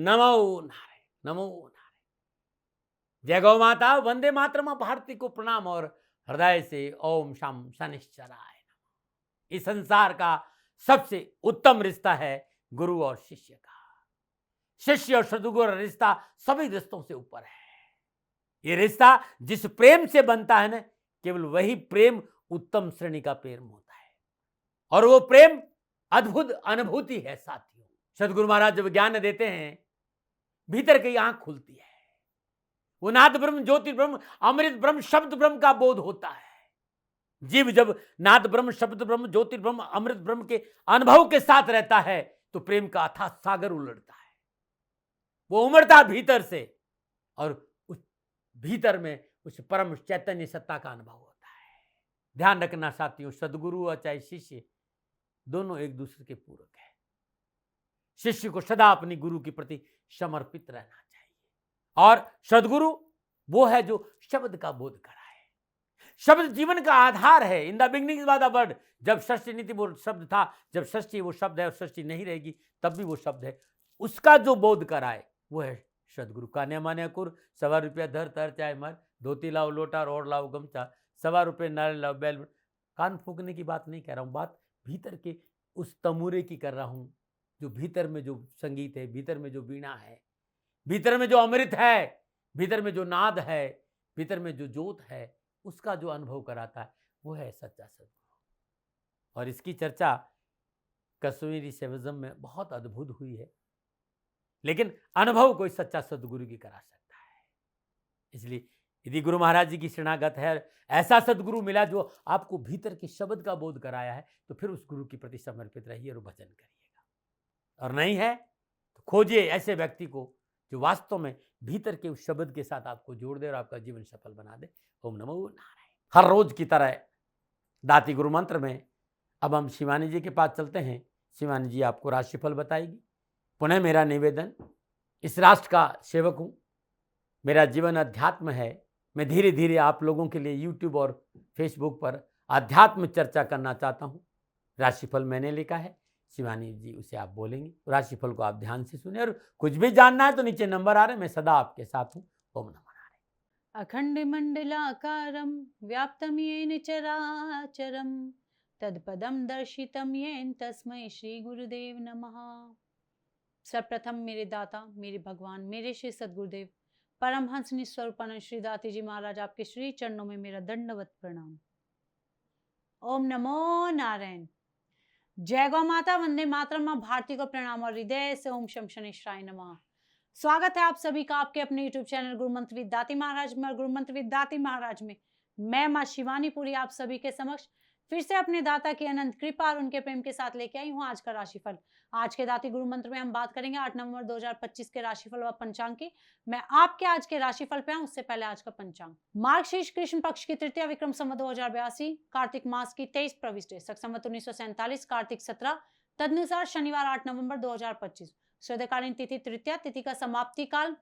नमो नारायण, नमो नारायण। जय गौ माता, वंदे मातरम, भारती को प्रणाम और हृदय से ओम शम शनिश्चराय नमः। इस संसार का सबसे उत्तम रिश्ता है गुरु और शिष्य का। शिष्य और सद्गुरु का रिश्ता सभी रिश्तों से ऊपर है। ये रिश्ता जिस प्रेम से बनता है ना, केवल वही प्रेम उत्तम श्रेणी का प्रेम होता है और वो प्रेम अद्भुत अनुभूति है। साथियों, सदगुरु महाराज जब ज्ञान देते हैं, भीतर की आंख खुलती है। वो नाद ब्रह्म, ज्योति ब्रह्म, अमृत ब्रह्म, शब्द ब्रह्म का बोध होता है। जीव जब नाद ब्रह्म, शब्द ब्रह्म, ज्योति ब्रह्म, अमृत ब्रह्म के अनुभव के साथ रहता है तो प्रेम का अथाह सागर उलटता है। वो उमड़ता भीतर से और उस भीतर में उस परम चैतन्य सत्ता का अनुभव होता है। ध्यान रखना साथियों, सदगुरु और चाहे शिष्य दोनों एक दूसरे के पूरक है। शिष्य को सदा अपनी गुरु के प्रति समर्पित रहना चाहिए और सदगुरु वो है जो शब्द का बोध कराए। शब्द जीवन का आधार है। In the beginning was the word. जब सृष्टि नीति वो शब्द था, जब सृष्टि वो शब्द है और सृष्टि नहीं रहेगी तब भी वो शब्द है। उसका जो बोध कराए वो है सदगुरु। कान्या मान्या कुर, 1.25 रुपया धर तर चाहे मर, धोती लाओ लोटा और लाओ गमछा, 1.25 रुपये नारियल लाओ बैल। कान फूकने की बात नहीं कह रहा हूँ, बात भीतर के उस तमूरे की कर रहा हूँ जो भीतर में जो संगीत है, भीतर में जो वीणा है, भीतर में जो अमृत है, भीतर में जो नाद है, भीतर में जो ज्योत है, उसका जो अनुभव कराता है वो है सच्चा सदगुरु। और इसकी चर्चा कश्मीरी सेविज्म में बहुत अद्भुत हुई है, लेकिन अनुभव कोई सच्चा सदगुरु की करा सकता है। इसलिए यदि गुरु महाराज जी की शरणागत है, ऐसा सदगुरु मिला जो आपको भीतर के शब्द का बोध कराया है, तो फिर उस गुरु के प्रति समर्पित रहिए और भजन करिएगा। और नहीं है तो खोजिए ऐसे व्यक्ति को जो वास्तव में भीतर के उस शब्द के साथ आपको जोड़ दे और आपका जीवन सफल बना दे। ओम नमो नारायण। हर रोज की तरह दाती गुरु मंत्र में अब हम शिवानी जी के पास चलते हैं। शिवानी जी आपको राशिफल बताएगी। पुनः मेरा निवेदन, इस राष्ट्र का सेवक हूँ, मेरा जीवन अध्यात्म है। मैं धीरे धीरे आप लोगों के लिए यूट्यूब और फेसबुक पर अध्यात्म चर्चा करना चाहता हूँ। राशिफल मैंने लिखा है, शिवानी जी उसे आप बोलेंगे। राशिफल को आप ध्यान से सुने और कुछ भी जानना है तो नीचे नंबर आ रहे हैं, मैं सदा आपके साथ हूँ। ओम नमः नारायण। अखंड मंडलाकारं व्याप्तं येन चराचरं तत्पदं दर्शितं येन तस्मै श्री गुरुदेव नमः। सर्वप्रथम मेरे दाता, मेरे भगवान, मेरे श्री सद्गुरुदेव परमहंस निस्वरूपानंद श्री दाती जी महाराज, आपके श्री चरणों में मेरा दंडवत प्रणाम। ओम नमो नारायण। जय गौ माता, वंदे मातरम, मां भारती को प्रणाम और हृदय से ओम शम शनिश्चराय नमः। स्वागत है आप सभी का आपके अपने YouTube चैनल गुरु मंत्र विद दाती महाराज में। और गुरु मंत्र विद दाती महाराज में मैं मां शिवानी पुरी आप सभी के समक्ष फिर से अपने दाता की अनंत कृपा और उनके प्रेम के साथ लेके आई हूँ आज का राशिफल। आज के दाती गुरु मंत्र में हम बात करेंगे 8 नवंबर 2025 के राशिफल व पंचांग की। मैं आपके आज के राशिफल पे आऊं उससे पहले आज का पंचांग। मार्गशीर्ष कृष्ण पक्ष की तृतीया, विक्रम संवत 2082, कार्तिक मास की 23 प्रविष्टि, शक संवत 1947, कार्तिक 17, तदनुसार शनिवार 8 नवंबर 2025। श्रद्धाकालीन तिथि तृतीया, तिथि का समाप्ति काल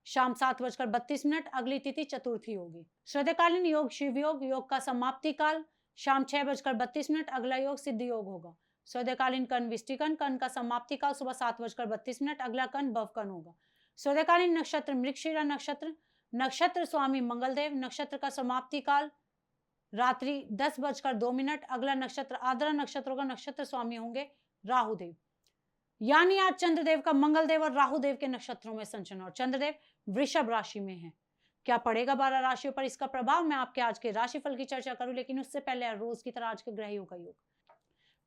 शाम 7:32। अगली तिथि चतुर्थी होगी। श्रद्धाकालीन योग शिव योग, योग का समाप्ति काल शाम 6:32। अगला योग सिद्ध योग होगा। श्रद्धाकालीन कर्ण विष्टिकन, कर्ण का समाप्ति काल सुबह 7:32। अगला कर्ण भवकर्ण होगा। श्रद्धाकालीन नक्षत्र मृगशिरा नक्षत्र, नक्षत्र स्वामी मंगलदेव, नक्षत्र का समाप्ति काल रात्रि 10:02। अगला नक्षत्र आद्रा नक्षत्र होगा, नक्षत्र स्वामी होंगे राहुदेव। यानी आज चंद्रदेव का मंगलदेव और राहुदेव के नक्षत्रों में संचरण और चंद्रदेव वृषभ राशि में है। क्या पड़ेगा 12 राशियों पर इसका प्रभाव, मैं आपके आज के राशिफल की चर्चा करूं, लेकिन उससे पहले रोज की तरह आज के ग्रहों का योग।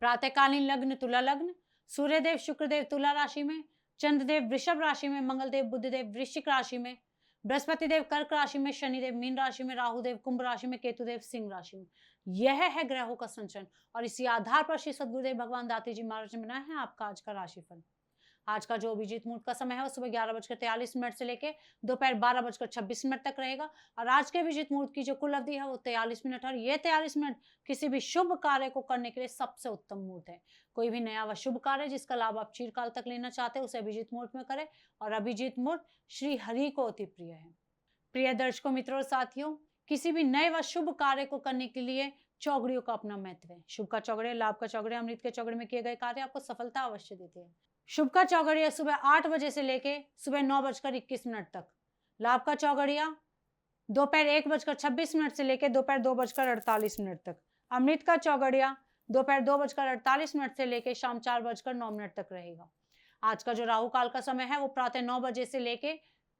प्रातःकालीन लग्न तुला लग्न, सूर्यदेव शुक्रदेव तुला राशि में, चंद्रदेव वृषभ राशि में, मंगलदेव बुधदेव वृश्चिक राशि में, बृहस्पति देव कर्क राशि में, शनिदेव मीन राशि में, राहुदेव कुंभ राशि में, केतुदेव सिंह राशि में। यह है ग्रहों का संचरण और इसी आधार पर श्री सद्गुरुदेव भगवान दाती जी महाराज ने बनाया है आपका आज का राशिफल। आज का जो अभिजीत मुहूर्त का समय है वो सुबह 11:43 से लेके दोपहर 12:26 तक रहेगा। और आज के अभिजीत मुहूर्त की जो कुल अवधि है वो 43 मिनट है। और ये 43 मिनट किसी भी शुभ कार्य को करने के लिए सबसे उत्तम मुहूर्त है। कोई भी नया व शुभ कार्य जिसका लाभ आप चिरकाल तक लेना चाहते हैं उसे अभिजीत मुहूर्त में करें। और अभिजीत मुहूर्त श्री हरि को अति प्रिय है। प्रिय दर्शकों, मित्रों और साथियों, किसी भी नए व शुभ कार्य को करने के लिए चौगड़ियों का अपना महत्व है। शुभ का चौगड़े, लाभ का चौगड़े, अमृत के चौगड़े में किए गए कार्य आपको सफलता अवश्य देते हैं। शुभ का चौघड़िया सुबह 8 बजे से लेके सुबह 9:21 तक। लाभ का चौघड़िया दोपहर 1:26 से लेकर दोपहर 2:48 तक। अमृत का चौघड़िया दोपहर 2:48 से लेकर शाम 4:09 तक रहेगा। आज का जो राहु काल का समय है वो प्रातः 9 बजे से लेके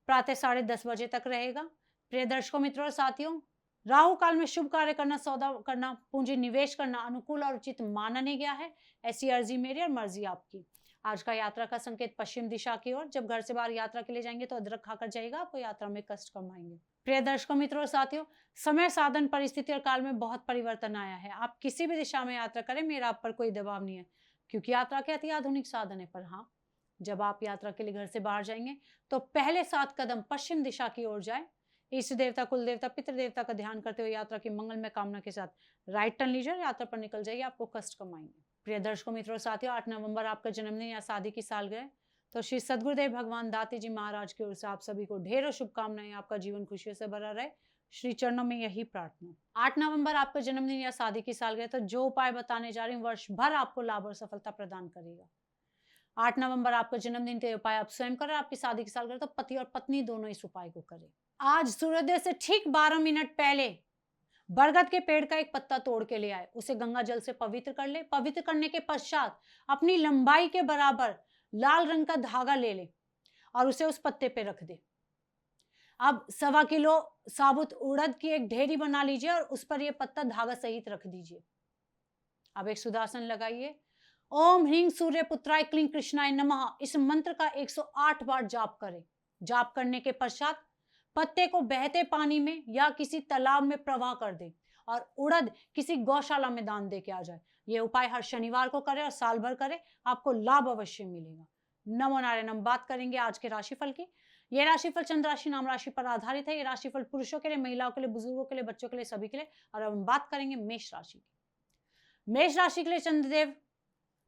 प्रातः 10:30 बजे तक रहेगा। प्रिय दर्शकों, मित्रों और साथियों, राहु काल में शुभ कार्य करना, सौदा करना, पूंजी निवेश करना अनुकूल और उचित माना नहीं गया है। ऐसी अर्जी मेरी और मर्जी आपकी। आज का यात्रा का संकेत पश्चिम दिशा की ओर। जब घर से बाहर यात्रा के लिए जाएंगे तो अदरक खाकर जाइएगा, आपको यात्रा में कष्ट कम आएंगे। प्रिय दर्शकों, मित्रों और साथियों, समय, साधन, परिस्थिति और काल में बहुत परिवर्तन आया है। आप किसी भी दिशा में यात्रा करें, मेरा आप पर कोई दबाव नहीं है, क्योंकि यात्रा के अति आधुनिक साधन है। पर हाँ, जब आप यात्रा के लिए घर से बाहर जाएंगे तो पहले 7 कदम पश्चिम दिशा की ओर जाए। इष्ट देवता, कुल देवता, पितृ देवता का ध्यान करते हुए यात्रा की मंगलमय कामना के साथ राइट टर्न लीजिए, यात्रा पर निकल जाइए, आपको कष्ट कम आएंगे। प्रिय दर्शकों, मित्रों और साथियों, 8 नवंबर आपका जन्मदिन या शादी की सालगिरह, तो श्री सद्गुरुदेव भगवान दाते जी महाराज की ओर से आप सभी को ढेरों शुभकामनाएं। आपका जीवन खुशियों से भरा रहे, श्री चरणों में यही प्रार्थना। 8 नवंबर आपका जन्मदिन या शादी की सालगिरह, तो जो उपाय बताने जा रही हूँ वर्ष भर आपको लाभ और सफलता प्रदान करेगा। 8 नवंबर आपका जन्मदिन, तो उपाय आप स्वयं करें। आपकी शादी की सालगिरह, तो पति और पत्नी दोनों इस उपाय को करें। आज सूर्योदय से ठीक 12 मिनट पहले बरगद के पेड़ का एक पत्ता तोड़ के ले आए, उसे गंगा जल से पवित्र कर ले। पवित्र करने के पश्चात अपनी लंबाई के बराबर लाल रंग का धागा ले ले और उसे उस पत्ते पे रख दे। अब 1.25 किलो साबुत उड़द की एक ढेरी बना लीजिए और उस पर यह पत्ता धागा सहित रख दीजिए। अब एक सुदर्शन लगाइए। ओम ह्रीं सूर्य पुत्राय क्लीं कृष्णाय नमः, इस मंत्र का 108 बार जाप करें। जाप करने के पश्चात पत्ते को बहते पानी में या किसी तालाब में प्रवाह कर दे और उड़द किसी गौशाला में दान दे के आ जाए। ये उपाय हर शनिवार को करें और साल भर करें, आपको लाभ अवश्य मिलेगा। नमो नारायण। हम बात करेंगे आज के राशिफल की। यह राशिफल चंद्र राशि नाम राशि पर आधारित है। यह राशिफल पुरुषों के लिए, महिलाओं के लिए, बुजुर्गों के लिए, बच्चों के लिए, सभी के लिए। और अब हम बात करेंगे मेष राशि की। मेष राशि के लिए चंद्रदेव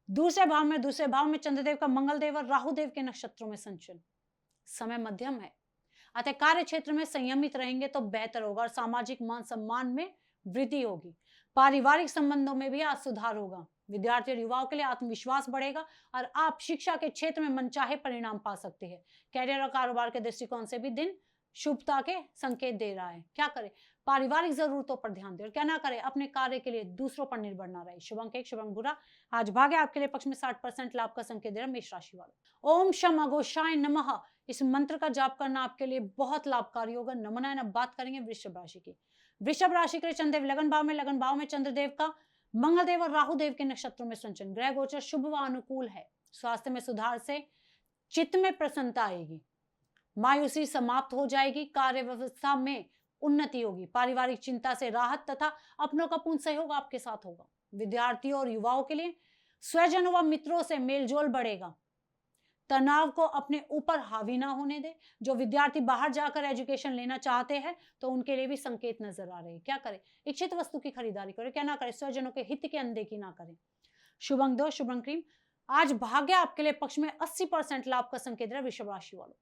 दूसरे भाव में चंद्रदेव का मंगलदेव और राहुदेव के नक्षत्रों में संचलन। समय मध्यम है, अतः कार्य क्षेत्र में संयमित रहेंगे तो बेहतर होगा और सामाजिक मान सम्मान में वृद्धि होगी। पारिवारिक संबंधों में भी आज सुधार होगा। विद्यार्थी और युवाओं के लिए आत्मविश्वास बढ़ेगा और आप शिक्षा के क्षेत्र में मनचाहे परिणाम पा सकते हैं। कैरियर और कारोबार के दृष्टिकोण से भी दिन शुभता के संकेत दे रहा है। क्या करें? पारिवारिक जरूरतों पर ध्यान दें और क्या ना करें, अपने कार्य के लिए दूसरों पर निर्भर ना रहे। शुभ अंक 1, शुभ अंक बुरा। आज भाग्य आपके लिए पक्ष में 60% लाभ का संकेत दे रहा है मेष राशि वालों। ओम शम अघोषाय नमः, इस मंत्र का जाप करना आपके लिए बहुत लाभकारी होगा। नमनायन। अब बात करेंगे वृषभ राशि की। वृषभ राशि के लिए चंद्रदेव लगन भाव में चंद्रदेव का मंगलदेव और राहुदेव के नक्षत्रों में संचलन। ग्रह गोचर शुभ व अनुकूल है। स्वास्थ्य में सुधार से चित्त में प्रसन्नता आएगी। मायूसी समाप्त हो जाएगी। कार्य व्यवस्था में उन्नति होगी। पारिवारिक चिंता से राहत तथा अपनों का पूर्ण सहयोग आपके साथ होगा। विद्यार्थियों और युवाओं के लिए स्वजनों व मित्रों से मेलजोल बढ़ेगा। तनाव को अपने ऊपर हावी ना होने दे। जो विद्यार्थी बाहर जाकर एजुकेशन लेना चाहते हैं तो उनके लिए भी संकेत नजर आ रहे हैं। क्या करें? इच्छित वस्तु की खरीदारी करें। क्या ना करें? स्वजनों के हित की अनदेखी ना करें। शुभ अंक 2, शुभ अंक 3। आज भाग्य आपके लिए पक्ष में 80% लाभ का संकेत है वृषभ राशि वालों।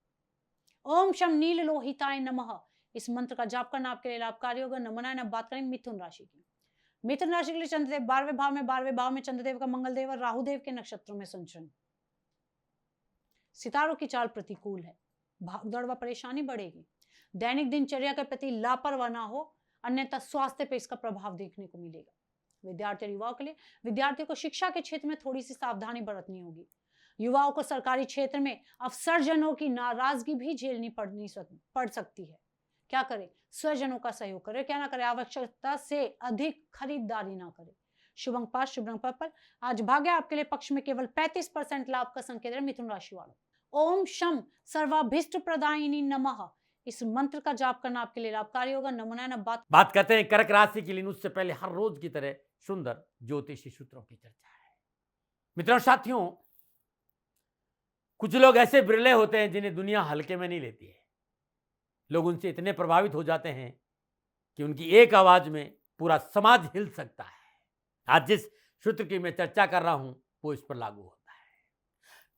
ओम शम नील लोहिताय नमः, इस मंत्र का जाप करना आपके लिए लाभकारी होगा। नमनायन। अब बात करें मिथुन राशि की। मिथुन राशि के लिए चंद्रदेव 12वें भाव में चंद्रदेव का मंगलदेव और राहुदेव के नक्षत्रों में संचरण। सितारों की चाल प्रतिकूल है। भागदौड़ व परेशानी बढ़ेगी। दैनिक दिनचर्या के प्रति लापरवाह ना हो, अन्यथा स्वास्थ्य पर इसका प्रभाव देखने को मिलेगा। विद्यार्थी और युवाओं के लिए विद्यार्थियों को शिक्षा के क्षेत्र में थोड़ी सी सावधानी बरतनी होगी। युवाओं को सरकारी क्षेत्र में अफसरजनों की नाराजगी भी झेलनी पड़ सकती है। क्या करें? स्वजनों का सहयोग करें। क्या ना करें? आवश्यकता से अधिक खरीदारी ना करें। शुभ अंक 5, शुभ अंक पर्पल। आज भाग्य आपके लिए पक्ष में केवल 35% लाभ का संकेत है मिथुन राशि वालों। ओम शम सर्वाभीष्ट प्रदायिनी नमः, इस मंत्र का जाप करना आपके लिए लाभकारी होगा। नमनायन। बात करते हैं कर्क राशि के लिए। उससे पहले हर रोज की तरह सुंदर ज्योतिषी सूत्रों की चर्चा है। मित्रों साथियों, कुछ लोग ऐसे बिरले होते हैं जिन्हें दुनिया हल्के में नहीं लेती है। लोग उनसे इतने प्रभावित हो जाते हैं कि उनकी एक आवाज में पूरा समाज हिल सकता है। आज जिस सूत्र की मैं चर्चा कर रहा हूं वो इस पर लागू होता है।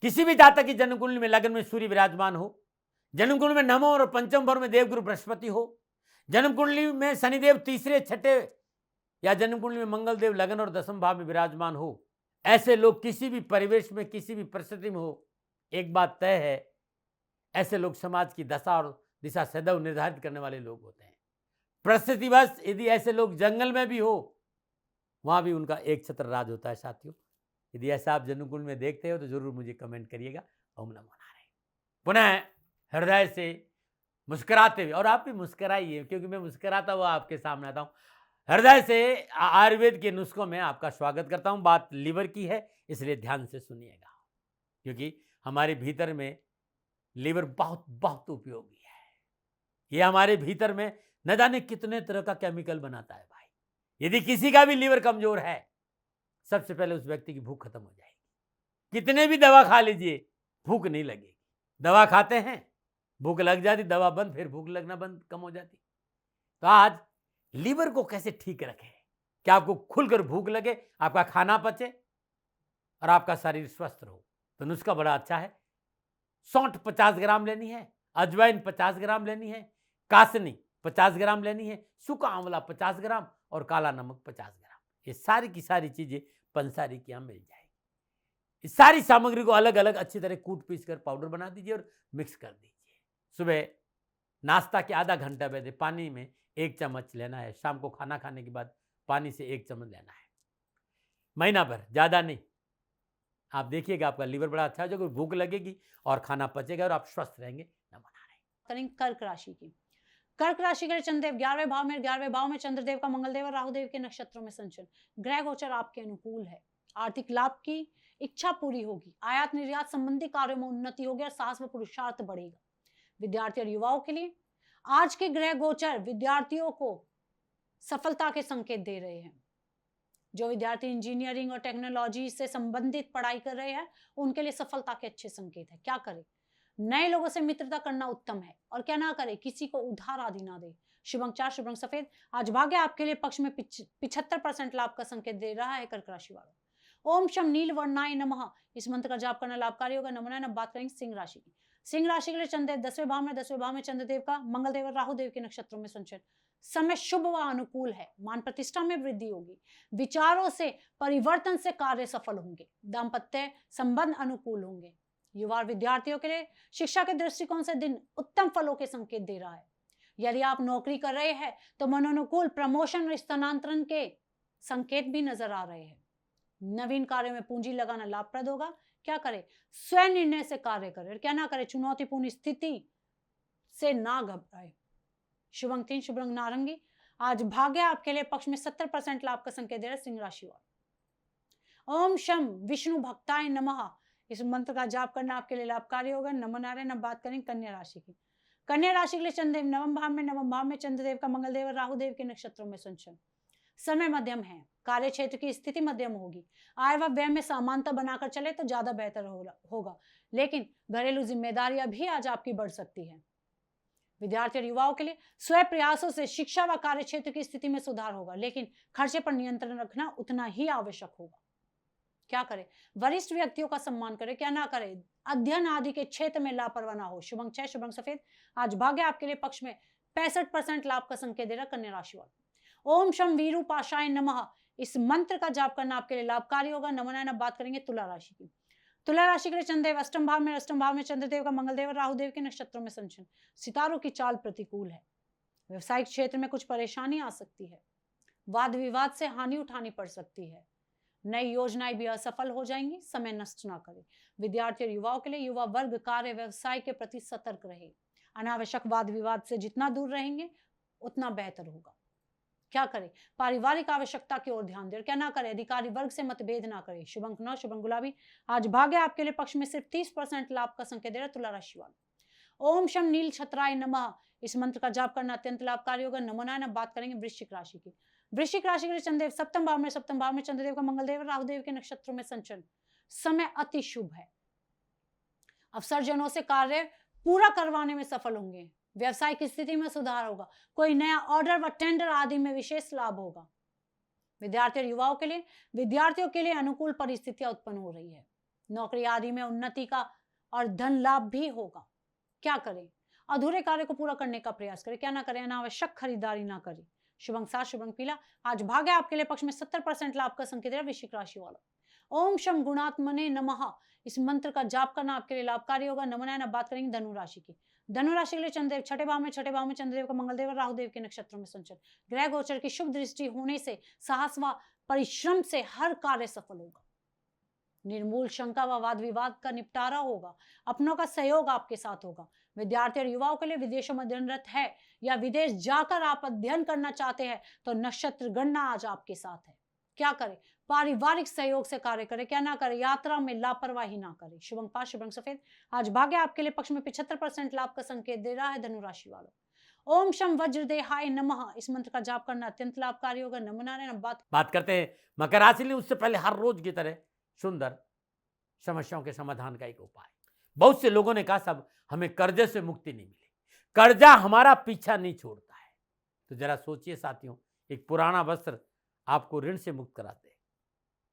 किसी भी जातक की जन्म कुंडली में लग्न में सूर्य विराजमान हो, जन्म कुंडली में नवम और पंचम भाव में देवगुरु बृहस्पति हो, जन्म कुंडली में शनिदेव तीसरे छठे या जन्म कुंडली में मंगलदेव लग्न और दसम भाव में विराजमान हो, ऐसे लोग किसी भी परिवेश में, किसी भी परिस्थिति में हो, एक बात तय है, ऐसे लोग समाज की दशा और दिशा सदैव निर्धारित करने वाले लोग होते हैं। परिस्थितिवश यदि ऐसे लोग जंगल में भी हो, वहां भी उनका एक छत्र राज होता है साथियों। यदि ऐसा आप जनुकुल में देखते हो तो जरूर मुझे कमेंट करिएगा। ओम नमो नारायण। पुनः हृदय से मुस्कुराते हुए, और आप भी मुस्कुराइए क्योंकि मैं मुस्कुराता हुआ आपके सामने आता हूँ। हृदय से आयुर्वेद के नुस्खों में आपका स्वागत करता हूँ। बात लीवर की है, इसलिए ध्यान से सुनिएगा, क्योंकि हमारे भीतर में लीवर बहुत बहुत उपयोगी है। ये हमारे भीतर में न जाने कितने तरह का केमिकल बनाता है भाई। यदि किसी का भी लीवर कमजोर है, सबसे पहले उस व्यक्ति की भूख खत्म हो जाएगी। कितने भी दवा खा लीजिए, भूख नहीं लगेगी। दवा खाते हैं, भूख लग जाती, दवा बंद, फिर भूख लगना बंद, कम हो जाती। तो आज लीवर को कैसे ठीक रखें कि आपको खुलकर भूख लगे, आपका खाना पचे और आपका शरीर स्वस्थ रहो। तो नुस्खा बड़ा अच्छा है। सौंठ 50 ग्राम लेनी है, अजवाइन 50 ग्राम लेनी है, कासनी 50 ग्राम लेनी है, सूखा आंवला 50 ग्राम और काला नमक 50 ग्राम। ये सारी की सारी चीजें पंसारी की यहाँ मिल जाएगी। इस सारी सामग्री को अलग अलग अच्छी तरह कूट पीस कर पाउडर बना दीजिए और मिक्स कर दीजिए। सुबह नाश्ता के आधा घंटा पहले पानी में 1 चम्मच लेना है। शाम को खाना खाने के बाद पानी से 1 चम्मच लेना है। महीना भर, ज्यादा नहीं। आप देखिएगा आपका लीवर बड़ा अच्छा हो जाएगा, भूख लगेगी और खाना पचेगा और आप स्वस्थ रहेंगे। नमो नारायण। करेंगे कर्क राशि की। कर्क राशि के लिए चंद्रदेव 11वें भाव में, 11वें भाव में चंद्रदेव का मंगलदेव और राहुदेव के नक्षत्रों में संचरण। ग्रह गोचर आपके अनुकूल है। आर्थिक लाभ की इच्छा पूरी होगी। आयात निर्यात संबंधी कार्यों में उन्नति होगी और साहस व पुरुषार्थ बढ़ेगा। विद्यार्थी और युवाओं के लिए आज के ग्रह गोचर विद्यार्थियों को सफलता के संकेत दे रहे हैं। जो विद्यार्थी इंजीनियरिंग और टेक्नोलॉजी से संबंधित पढ़ाई कर रहे हैं, उनके लिए सफलता के अच्छे संकेत है। क्या करें? नए लोगों से मित्रता करना उत्तम है और क्या ना करे, किसी को उधार आदि ना दे। शुभ अंक 4, शुभ रंग सफेद। आज भाग्य आपके लिए पक्ष में 75% लाभ का संकेत दे रहा है कर्क राशि वालों। ओम शम नील वर्णाय नमः, इस मंत्र का जाप करना लाभकारी होगा। नमो नमः। बात करेंगे सिंह राशि की। सिंह राशि के लिए चंद्रदेव 10वें भाव में, 10वें भाव में चंद्रदेव का मंगलदेव और राहुदेव के नक्षत्रों में संचरण। समय शुभ व अनुकूल है। मान प्रतिष्ठा में वृद्धि होगी। विचारों से परिवर्तन से कार्य सफल होंगे। दाम्पत्य संबंध अनुकूल होंगे। युवा और विद्यार्थियों के लिए शिक्षा के दृष्टिकोण से दिन उत्तम फलों के संकेत दे रहा है। यदि आप नौकरी कर रहे हैं तो मनोनुकूल प्रमोशन और स्थानांतरण के संकेत भी नजर आ रहे हैं। नवीन कार्यों में पूंजी लगाना लाभप्रद होगा। क्या करें? स्वयं निर्णय से कार्य करें और क्या ना करें, चुनौतीपूर्ण स्थिति से ना घबराए। शुभ अंक 3, शुभ रंग नारंगी। आज भाग्य आपके लिए पक्ष में 70% लाभ का संकेत दे रहा है सिंह राशि वालों। ओम शम विष्णु भक्ताय नमः, इस मंत्र का जाप करना आपके लिए लाभकारी होगा। नमो नारायण। अब बात करेंगे कन्या राशि की। कन्या राशि के लिए चंद्रदेव 9वें भाव में, 9वें भाव में चंद्रदेव का मंगलदेव और राहुदेव के नक्षत्रों में संचरण। समय मध्यम है। कार्य क्षेत्र की स्थिति मध्यम होगी। आय व व्यय में समानता बनाकर चले तो ज्यादा बेहतर होगा, लेकिन घरेलू जिम्मेदारियां भी आज आपकी बढ़ सकती है। विद्यार्थी और युवाओं के लिए स्वयं प्रयासों से शिक्षा व कार्य क्षेत्र की स्थिति में सुधार होगा, लेकिन खर्चे पर नियंत्रण रखना उतना ही आवश्यक होगा। क्या करें? वरिष्ठ व्यक्तियों का सम्मान करें। क्या ना करें? अध्ययन आदि के क्षेत्र में लापरवाह ना हो। शुभ अंक 6, शुभ रंग सफेद। आज भाग्य आपके लिए पक्ष में 65% लाभ का संकेत दे रहा कन्या राशि वालों। ओम शम वीरूपाशाय नमः, इस मंत्र का जाप करना आपके लिए लाभकारी होगा। नमो नारायण। बात करेंगे तुला राशि की। तुला राशि के लिए चंद्रदेव 8वें भाव में, 8वें भाव में चंद्रदेव का मंगलदेव और राहुदेव के नक्षत्रों में संचरण। सितारों की चाल प्रतिकूल है। व्यवसायिक क्षेत्र में कुछ परेशानी आ सकती है। वाद विवाद से हानि उठानी पड़ सकती है। नई योजनाएं भी असफल हो जाएंगी। समय नष्ट ना करें। विद्यार्थी और युवाओं के लिए युवा वर्ग कार्य व्यवसाय के प्रति सतर्क रहे। अनावश्यक वाद विवाद से जितना दूर रहेंगे उतना बेहतर होगा। क्या करें? पारिवारिक आवश्यकता की ओर ध्यान दें। क्या ना करें? अधिकारी वर्ग से मतभेद ना करें। शुभ अंक 9, शुभ रंग गुलाबी। आज भाग्य आपके लिए पक्ष में सिर्फ 30% लाभ का संकेत दे रहा तुला राशि वालों। ओम शम नील छत्राय नमः, इस मंत्र का जाप करना अत्यंत लाभकारी होगा। नमो नारायण। बात करेंगे वृश्चिक राशि की। वृश्चिक राशि के लिए चंद्रदेव 7वें भाव में, 7वें भाव में चंद्रदेव का मंगलदेव और राहुदेव के नक्षत्रों में संचरण। समय अति शुभ है। अफसरजनों से कार्य पूरा करवाने में सफल होंगे। व्यवसायिक स्थिति में सुधार होगा। कोई नया ऑर्डर व टेंडर आदि में विशेष लाभ होगा। विद्यार्थी और युवाओं के लिए, विद्यार्थियों के लिए अनुकूल परिस्थितियां उत्पन्न हो रही है। नौकरी आदि में उन्नति का और धन लाभ भी होगा। क्या करें? अधूरे कार्य को पूरा करने का प्रयास करें। क्या ना करें? अनावश्यक खरीदारी ना करें। शुभ अंक 7, शुभ रंग पीला। आज भाग्य आपके लिए पक्ष में 70% लाभ का संकेत है वृश्चिक राशि वालों। ओम शम गुणात्मने नमः। इस मंत्र का जाप करना आपके लिए लाभकारी होगा। नमो बात करेंगे धनु राशि की। धनु राशि के लिए चंद्रदेव छठे भाव में चंद्रदेव का मंगलदेव और राहुदेव के नक्षत्रों में संचरण। ग्रह गोचर की शुभ दृष्टि होने से साहस व परिश्रम से हर कार्य सफल होगा। निर्मूल शंका व वाद विवाद का निपटारा होगा। अपनों का सहयोग आपके साथ होगा। विद्यार्थी और युवाओं के लिए विदेशों में अध्ययनरत है या विदेश जाकर आप अध्ययन करना चाहते हैं तो नक्षत्र गणना आज आपके साथ है। क्या करें? पारिवारिक सहयोग से कार्य करें। क्या ना करें? यात्रा में लापरवाही ना करें। शुभ अंक 5, शुभ रंग सफेद। आज भाग्य आपके लिए पक्ष में 75% लाभ का संकेत दे रहा है। धनु राशि वालों, ओम शम वज्रदेहाय नमः। इस मंत्र का जाप करना अत्यंत लाभकारी होगा। नमो नारायण। बात करते हैं मकर राशि लिए। उससे पहले हर रोज की तरह सुंदर समस्याओं के समाधान का एक उपाय। बहुत से लोगों ने कहा साहब हमें कर्जे से मुक्ति नहीं मिली, कर्जा हमारा पीछा नहीं छोड़ता है। तो जरा सोचिए साथियों, एक पुराना वस्त्र आपको ऋण से मुक्त कराते हैं,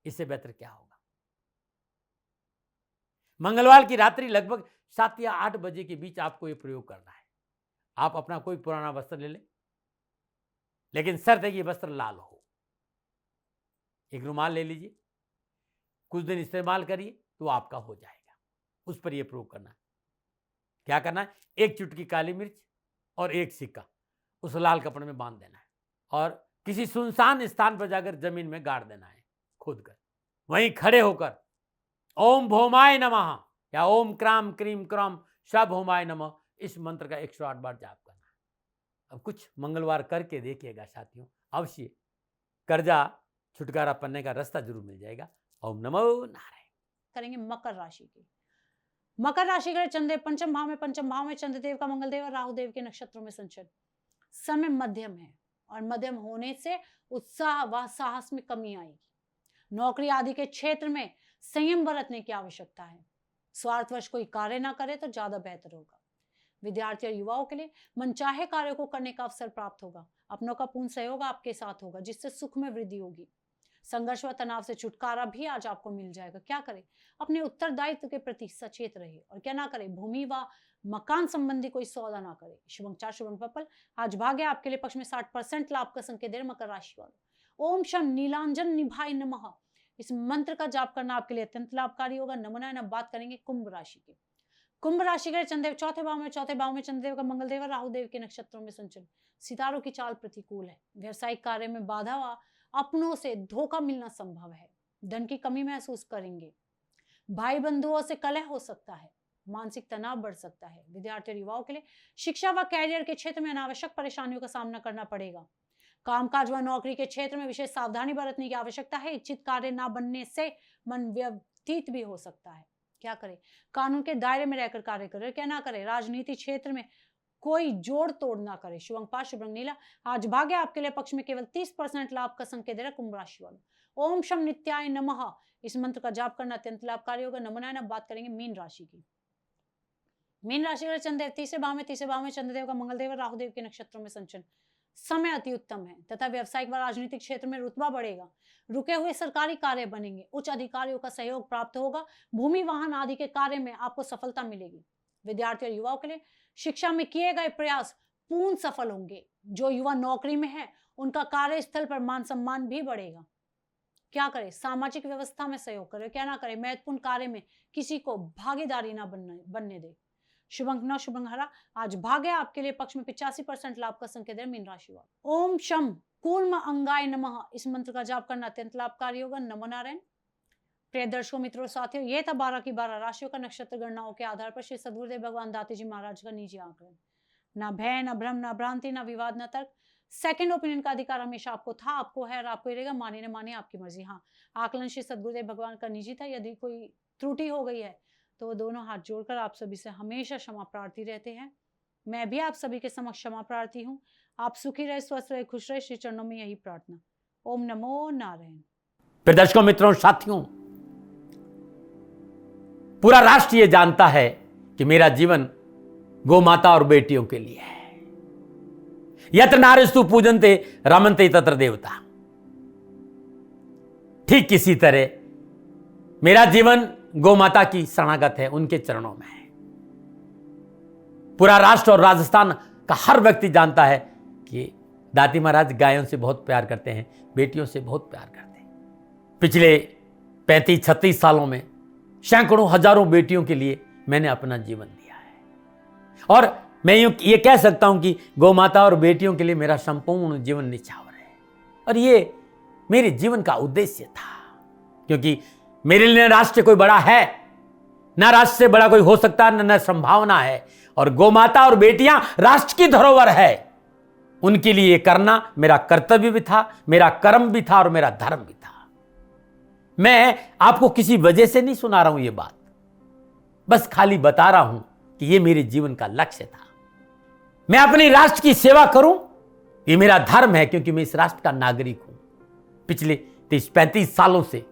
इससे बेहतर क्या होगा। मंगलवार की रात्रि लगभग 7 या 8 बजे के बीच आपको यह प्रयोग करना है। आप अपना कोई पुराना वस्त्र ले लें, लेकिन शर्त है कि वस्त्र लाल हो। एक रुमाल ले लीजिए, कुछ दिन इस्तेमाल करिए तो आपका हो जाएगा। उस पर यह प्रयोग करना है। क्या करना है? एक चुटकी काली मिर्च और एक सिक्का उस लाल कपड़े में बांध देना है और किसी सुनसान स्थान पर जाकर जमीन में गाड़ देना है खोद कर। वहीं खड़े होकर ओम भौमाय नमः या ओम क्राम क्रीम क्रम भौमाय नमः इस मंत्र का 108 बार जाप करना है। अब कुछ मंगलवार करके देखिएगा साथियों, अवश्य कर्जा छुटकारा पाने का रास्ता जरूर मिल जाएगा। ओम नमो नारायण। करेंगे मकर राशि की। मकर राशि के चंद्रदेव पंचम भाव में चंद्रदेव का मंगलदेव और राहुदेव के नक्षत्रों में संचरण। समय मध्यम है और मध्यम होने से उत्साह व साहस में कमी आएगी। नौकरी आदि के क्षेत्र में संयम बरतने की आवश्यकता है। स्वार्थवश कोई कार्य ना करे तो ज्यादा बेहतर होगा। विद्यार्थी और युवाओं के लिए मनचाहे कार्यों को करने का अवसर प्राप्त होगा। अपनों का पूर्ण सहयोग आपके साथ होगा, जिससे सुख में वृद्धि होगी। संघर्ष व तनाव से छुटकारा भी आज आपको मिल जाएगा। क्या करें? अपने उत्तरदायित्व के प्रति सचेत रहे और क्या ना करें? भूमि व मकान संबंधी कोई सौदा ना करे। शुभ अंक 4, शुभ अंक पर्पल। आज भाग्य आपके लिए पक्ष में 60% लाभ का संकेत दे मकर राशि वालों। ओम शम नीलांजन निभाय नमः। इस मंत्र का जाप करना आपके लिए अत्यंत लाभकारी होगा। नमो नारायण। अब बात करेंगे कुंभ राशि की। कुंभ राशि के चंद्रदेव चौथे भाव में चंद्रदेव का मंगलदेव और राहुदेव के नक्षत्रों में संचरण। सितारों की चाल प्रतिकूल है। व्यवसायिक कार्य में बाधा व अपनों से धोखा मिलना संभव है। धन की कमी महसूस करेंगे। भाई बंधुओं से कलह हो सकता है। मानसिक तनाव बढ़ सकता है। विद्यार्थी और युवाओं के लिए शिक्षा व कैरियर के क्षेत्र में अनावश्यक परेशानियों का सामना करना पड़ेगा। कामकाज व नौकरी के क्षेत्र में विशेष सावधानी बरतने की आवश्यकता है। इच्छित कार्य न बनने से मन व्यतीत भी हो सकता है। क्या करें? कानून के दायरे में रहकर कार्य करें। क्या ना करें? राजनीति क्षेत्र में कोई जोड़ तोड़ ना करे। शुभ अंक 5, शुभ रंग नीला। आज भाग्य आपके लिए पक्ष में केवल 30% लाभ का संकेत दे रहा है कुंभ राशि वालों। ओम शम नित्याय नमः। इस मंत्र का जाप करना अत्यंत लाभकारी होगा। नमो नारायण। अब बात करेंगे मीन राशि की। मीन राशि के चंद्रदेव तीसरे भाव में चंद्रदेव का मंगलदेव और राहुदेव के नक्षत्रों में संचरण। समय अति उत्तम है तथा व्यवसायिक व राजनीतिक क्षेत्र में रुतबा बढ़ेगा। रुके हुए सरकारी कार्य बनेंगे। उच्च अधिकारियों का सहयोग प्राप्त होगा। भूमि वाहन आदि के कार्य में आपको सफलता मिलेगी। विद्यार्थी और युवाओं के लिए शिक्षा में किए गए प्रयास पूर्ण सफल होंगे। जो युवा नौकरी में है उनका कार्यस्थल पर मान सम्मान भी बढ़ेगा। क्या करें? सामाजिक व्यवस्था में सहयोग करें। क्या ना करें? महत्वपूर्ण कार्य में किसी को भागीदारी ना बनने दे। शुभ अंक 9, शुभ अंक हरा। आज भाग्य आपके लिए पक्ष में 85% लाभ का संकेत है मीन राशि वालों। ओम शम कूर्म अंगाय नमः। इस मंत्र का जाप करना अत्यंत लाभकारी होगा। नमो नारायण। प्रिय दर्शकों, मित्रों, साथियों, ये था 12 की 12 राशियों का नक्षत्र गणनाओं के आधार पर श्री सद्गुरुदेव भगवान दाती जी महाराज का निजी आकलन। ना भय, ना भ्रम, ना भ्रांति, ना विवाद, ना तर्क। सेकंड ओपिनियन का अधिकार हमेशा आपको था, आपको है और आपको रहेगा। माने न माने आपकी मर्जी। हाँ, आकलन श्री सद्गुरुदेव भगवान का निजी था। यदि कोई त्रुटि हो गई है तो वो दोनों हाथ जोड़कर आप सभी से हमेशा क्षमा प्रार्थी रहते हैं। मैं भी आप सभी के समक्ष क्षमा प्रार्थी हूँ। आप सुखी रहे, स्वस्थ रहे, खुश रहे, श्री चरणों में यही प्रार्थना। ओम नमो नारायण। प्रिय दर्शकों, मित्रों, साथियों, पूरा राष्ट्र ये जानता है कि मेरा जीवन गौ माता और बेटियों के लिए है। यत्र नारीस्तु पूजन्ते रमन्ते तत्र देवता। ठीक किसी तरह मेरा जीवन गौ माता की शरणागत है, उनके चरणों में है। पूरा राष्ट्र और राजस्थान का हर व्यक्ति जानता है कि दाती महाराज गायों से बहुत प्यार करते हैं, बेटियों से बहुत प्यार करते हैं। पिछले 35-36 सालों में सैकड़ों हजारों बेटियों के लिए मैंने अपना जीवन दिया है। और मैं ये कह सकता हूं कि गौ माता और बेटियों के लिए मेरा संपूर्ण जीवन निछावर है। और ये मेरे जीवन का उद्देश्य था, क्योंकि मेरे लिए राष्ट्र कोई बड़ा है ना, राष्ट्र से बड़ा कोई हो सकता न संभावना है। और गौ माता और बेटियां राष्ट्र की धरोहर है। उनके लिए ये करना मेरा कर्तव्य भी था, मेरा कर्म भी था और मेरा धर्म भी था। मैं आपको किसी वजह से नहीं सुना रहा हूं ये बात, बस खाली बता रहा हूं कि ये मेरे जीवन का लक्ष्य था। मैं अपने राष्ट्र की सेवा करूं, ये मेरा धर्म है, क्योंकि मैं इस राष्ट्र का नागरिक हूं। पिछले 30-35 सालों से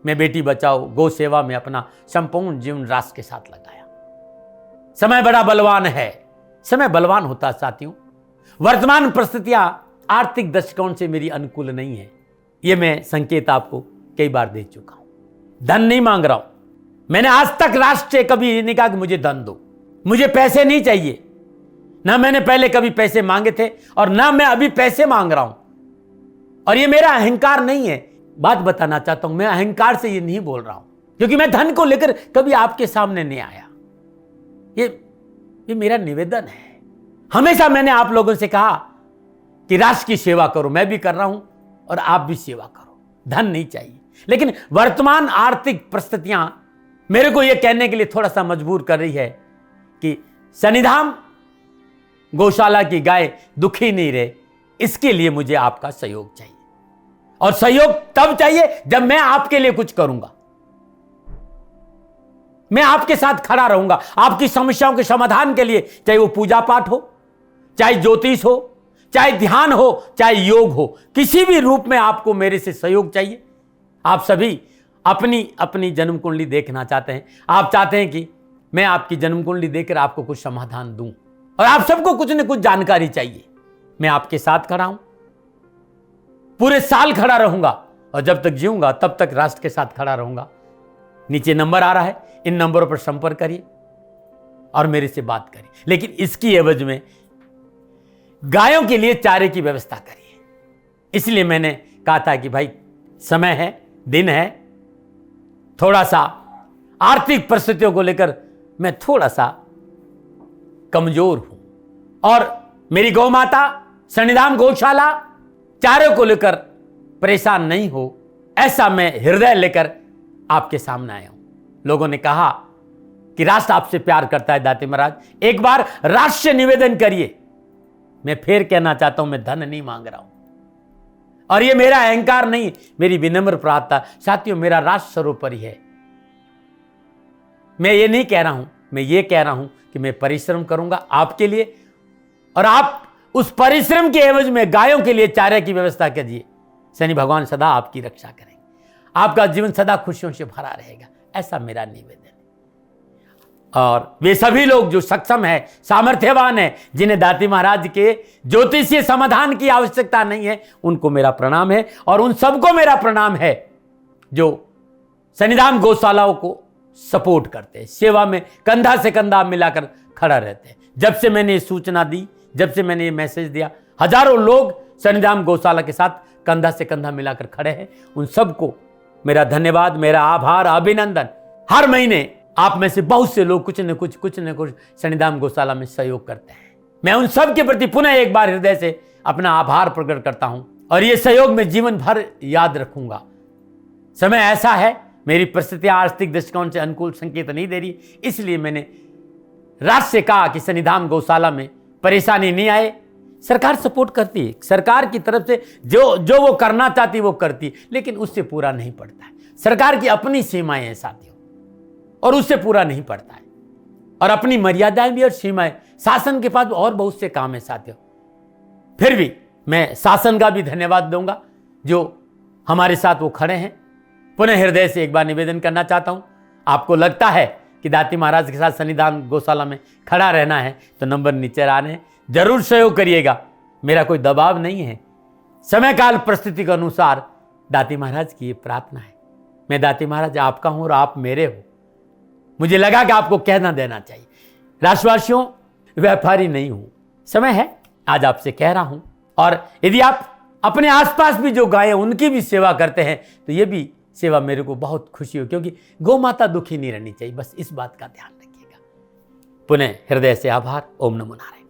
मैं बेटी बचाओ गौ सेवा में अपना संपूर्ण जीवन राष्ट्र के साथ लगाया। समय बड़ा बलवान है, समय बलवान होता साथियों। वर्तमान परिस्थितियां आर्थिक दृष्टिकोण से मेरी अनुकूल नहीं है, यह मैं संकेत आपको कई बार दे चुका हूं। धन नहीं मांग रहा हूं। मैंने आज तक राष्ट्र से कभी नहीं कहा कि मुझे धन दो, मुझे पैसे नहीं चाहिए। ना मैंने पहले कभी पैसे मांगे थे और ना मैं अभी पैसे मांग रहा हूं। और ये मेरा अहंकार नहीं है। बात बताना चाहता हूं, मैं अहंकार से ये नहीं बोल रहा हूं, क्योंकि मैं धन को लेकर कभी आपके सामने नहीं आया। ये मेरा निवेदन है। हमेशा मैंने आप लोगों से कहा कि राष्ट्र की सेवा करो, मैं भी कर रहा हूं और आप भी सेवा करो। धन नहीं चाहिए, लेकिन वर्तमान आर्थिक परिस्थितियां मेरे को यह कहने के लिए थोड़ा सा मजबूर कर रही है कि सन्निधाम गौशाला की गाय दुखी नहीं रहे, इसके लिए मुझे आपका सहयोग चाहिए। और सहयोग तब चाहिए जब मैं आपके लिए कुछ करूंगा। मैं आपके साथ खड़ा रहूंगा, आपकी समस्याओं के समाधान के लिए, चाहे वो पूजा पाठ हो, चाहे ज्योतिष हो, चाहे ध्यान हो, चाहे योग हो, किसी भी रूप में आपको मेरे से सहयोग चाहिए। आप सभी अपनी अपनी जन्म कुंडली देखना चाहते हैं। आप चाहते हैं कि मैं आपकी जन्म कुंडली देखकर आपको कुछ समाधान दूं, और आप सबको कुछ न कुछ जानकारी चाहिए। मैं आपके साथ खड़ा हूं, पूरे साल खड़ा रहूंगा, और जब तक जीऊंगा तब तक राष्ट्र के साथ खड़ा रहूंगा। नीचे नंबर आ रहा है, इन नंबरों पर संपर्क करिए और मेरे से बात करिए। लेकिन इसकी एवज में गायों के लिए चारे की व्यवस्था करिए। इसलिए मैंने कहा था कि भाई समय है, दिन है, थोड़ा सा आर्थिक परिस्थितियों को लेकर मैं थोड़ा सा कमजोर हूं, और मेरी गौ माता सन्निधाम गौशाला चारे को लेकर परेशान नहीं हो, ऐसा मैं हृदय लेकर आपके सामने आया हूं। लोगों ने कहा कि राष्ट्र आपसे प्यार करता है दाते महाराज, एक बार राष्ट्र से निवेदन करिए। मैं फिर कहना चाहता हूं, मैं धन नहीं मांग रहा हूं, और ये मेरा अहंकार नहीं, मेरी विनम्र प्रार्थना। साथियों, मेरा राष्ट्र सर्वोपरि है। मैं ये नहीं कह रहा हूं, मैं ये कह रहा हूं कि मैं परिश्रम करूंगा आपके लिए, और आप उस परिश्रम के एवज में गायों के लिए चारे की व्यवस्था कीजिए। शनि भगवान सदा आपकी रक्षा करेंगे, आपका जीवन सदा खुशियों से भरा रहेगा, ऐसा मेरा निवेदन है। और वे सभी लोग जो सक्षम है, सामर्थ्यवान है, जिन्हें दाती महाराज के ज्योतिषीय समाधान की आवश्यकता नहीं है, उनको मेरा प्रणाम है। और उन सबको मेरा प्रणाम है जो सन्निधाम गौशालाओं को सपोर्ट करते हैं, सेवा में कंधा से कंधा मिलाकर खड़ा रहते हैं। जब से मैंने ये सूचना दी, जब से मैंने ये मैसेज दिया, हजारों लोग सन्निधाम गौशाला के साथ कंधा से कंधा मिलाकर खड़े हैं। उन सबको मेरा धन्यवाद, मेरा आभार, अभिनंदन। हर महीने आप में से बहुत से लोग कुछ न कुछ सन्निधाम गौशाला में सहयोग करते हैं। मैं उन सब के प्रति पुनः एक बार हृदय से अपना आभार प्रकट करता हूं, और ये सहयोग मैं जीवन भर याद रखूंगा। समय ऐसा है, मेरी परिस्थितियां आर्थिक दृष्टिकोण से अनुकूल संकेत नहीं दे रही, इसलिए मैंने राष्ट्र से कहा कि सन्निधाम गौशाला में परेशानी नहीं आए। सरकार सपोर्ट करती है, सरकार की तरफ से जो वो करना चाहती वो करती, लेकिन उससे पूरा नहीं पड़ता है। सरकार की अपनी सीमाएं हैं साथियों, और उससे पूरा नहीं पड़ता है, और अपनी मर्यादाएं भी और सीमाएं। शासन के पास और बहुत से काम है साथियों। फिर भी मैं शासन का भी धन्यवाद दूंगा जो हमारे साथ वो खड़े हैं। पुनः हृदय से एक बार निवेदन करना चाहता हूं, आपको लगता है कि दाती महाराज के साथ सन्निधान गौशाला में खड़ा रहना है तो नंबर नीचे आ रहे हैं, जरूर सहयोग करिएगा। मेरा कोई दबाव नहीं है, समय काल परिस्थिति के अनुसार दाती महाराज की ये प्रार्थना है। मैं दाती महाराज आपका हूं और आप मेरे हो। मुझे लगा कि आपको कहना देना चाहिए। राष्ट्रवासियों, व्यापारी नहीं हूं, समय है आज आपसे कह रहा हूं। और यदि आप अपने आसपास भी जो गायें उनकी भी सेवा करते हैं तो ये भी सेवा मेरे को बहुत खुशी हो, क्योंकि गौ माता दुखी नहीं रहनी चाहिए, बस इस बात का ध्यान रखिएगा। पुनः हृदय से आभार। ओम नमो नारायण।